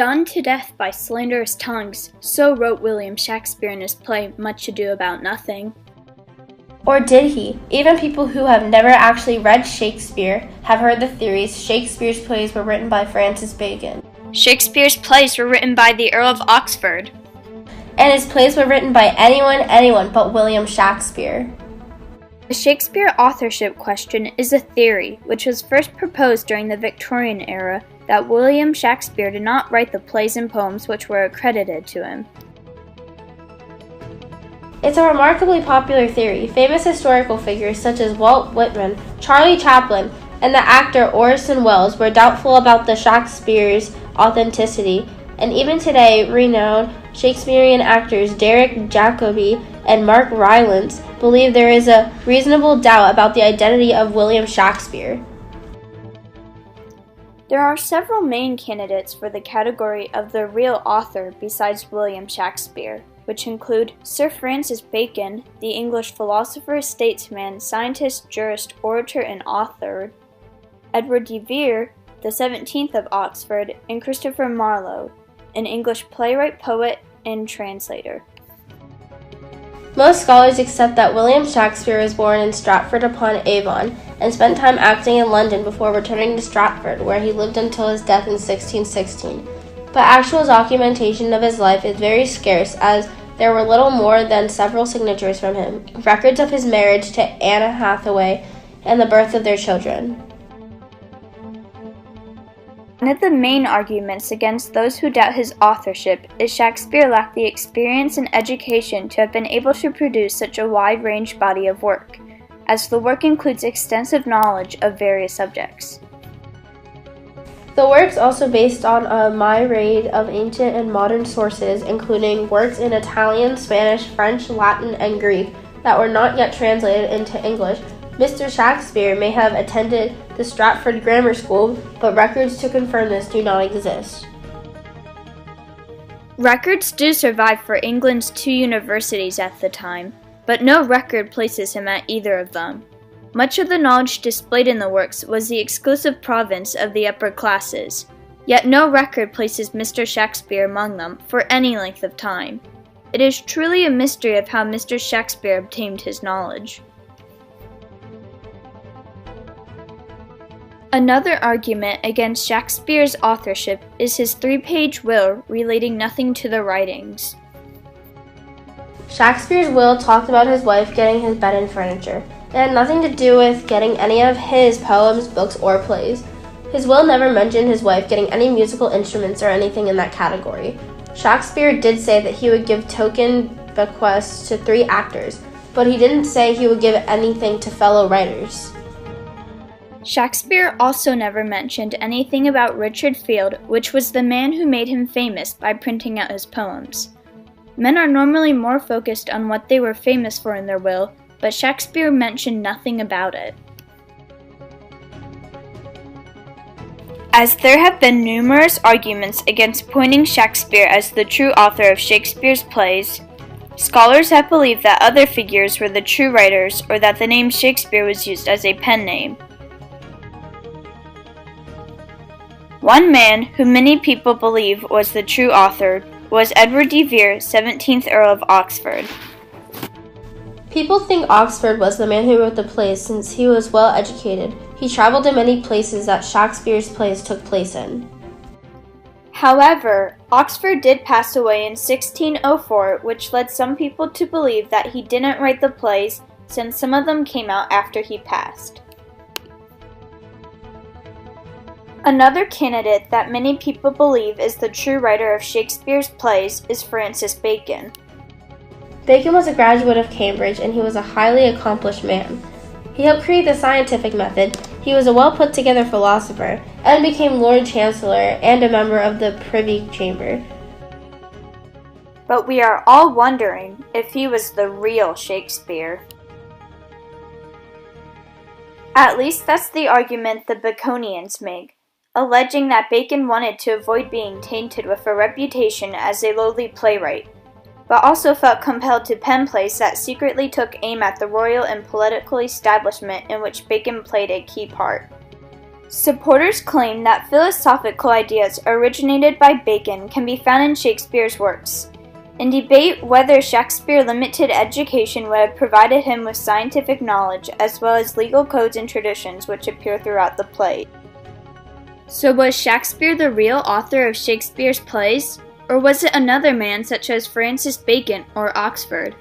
done to death by slanderous tongues, so wrote William Shakespeare in his play Much Ado About Nothing. Or did he? Even people who have never actually read Shakespeare have heard the theories Shakespeare's plays were written by Francis Bacon. Shakespeare's plays were written by the Earl of Oxford. And his plays were written by anyone but William Shakespeare. The Shakespeare authorship question is a theory which was first proposed during the Victorian era that William Shakespeare did not write the plays and poems which were accredited to him. It's a remarkably popular theory. Famous historical figures such as Walt Whitman, Charlie Chaplin, and the actor Orson Welles were doubtful about the Shakespeare's authenticity, and even today, renowned Shakespearean actors Derek Jacobi and Mark Rylance believe there is a reasonable doubt about the identity of William Shakespeare. There are several main candidates for the category of the real author besides William Shakespeare, which include Sir Francis Bacon, the English philosopher, statesman, scientist, jurist, orator, and author, Edward de Vere, the 17th of Oxford, and Christopher Marlowe, an English playwright, poet, and translator. Most scholars accept that William Shakespeare was born in Stratford upon Avon and spent time acting in London before returning to Stratford, where he lived until his death in 1616. But actual documentation of his life is very scarce, as there were little more than several signatures from him, records of his marriage to Anna Hathaway, and the birth of their children. One of the main arguments against those who doubt his authorship is Shakespeare lacked the experience and education to have been able to produce such a wide-range body of work, as the work includes extensive knowledge of various subjects. The work's also based on a myriad of ancient and modern sources, including works in Italian, Spanish, French, Latin, and Greek that were not yet translated into English. Mr. Shakespeare may have attended the Stratford Grammar School, but records to confirm this do not exist. Records do survive for England's two universities at the time, but no record places him at either of them. Much of the knowledge displayed in the works was the exclusive province of the upper classes, yet no record places Mr. Shakespeare among them for any length of time. It is truly a mystery of how Mr. Shakespeare obtained his knowledge. Another argument against Shakespeare's authorship is his 3-page will relating nothing to the writings. Shakespeare's will talked about his wife getting his bed and furniture. It had nothing to do with getting any of his poems, books, or plays. His will never mentioned his wife getting any musical instruments or anything in that category. Shakespeare did say that he would give token bequests to 3 actors, but he didn't say he would give anything to fellow writers. Shakespeare also never mentioned anything about Richard Field, which was the man who made him famous by printing out his poems. Men are normally more focused on what they were famous for in their will, but Shakespeare mentioned nothing about it. As there have been numerous arguments against appointing Shakespeare as the true author of Shakespeare's plays, scholars have believed that other figures were the true writers or that the name Shakespeare was used as a pen name. One man who many people believe was the true author was Edward de Vere, 17th Earl of Oxford. People think Oxford was the man who wrote the plays since he was well educated. He traveled to many places that Shakespeare's plays took place in. However, Oxford did pass away in 1604, which led some people to believe that he didn't write the plays since some of them came out after he passed. Another candidate that many people believe is the true writer of Shakespeare's plays is Francis Bacon. Bacon was a graduate of Cambridge, and he was a highly accomplished man. He helped create the scientific method, he was a well-put-together philosopher, and became Lord Chancellor and a member of the Privy Chamber. But we are all wondering if he was the real Shakespeare. At least that's the argument the Baconians make, alleging that Bacon wanted to avoid being tainted with a reputation as a lowly playwright, but also felt compelled to pen plays that secretly took aim at the royal and political establishment in which Bacon played a key part. Supporters claim that philosophical ideas originated by Bacon can be found in Shakespeare's works, and debate whether Shakespeare's limited education would have provided him with scientific knowledge as well as legal codes and traditions which appear throughout the play. So was Shakespeare the real author of Shakespeare's plays, or was it another man such as Francis Bacon or Oxford?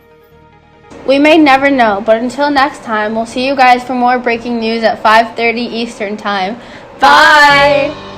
We may never know, but until next time, we'll see you guys for more breaking news at 5:30 Eastern Time. Bye!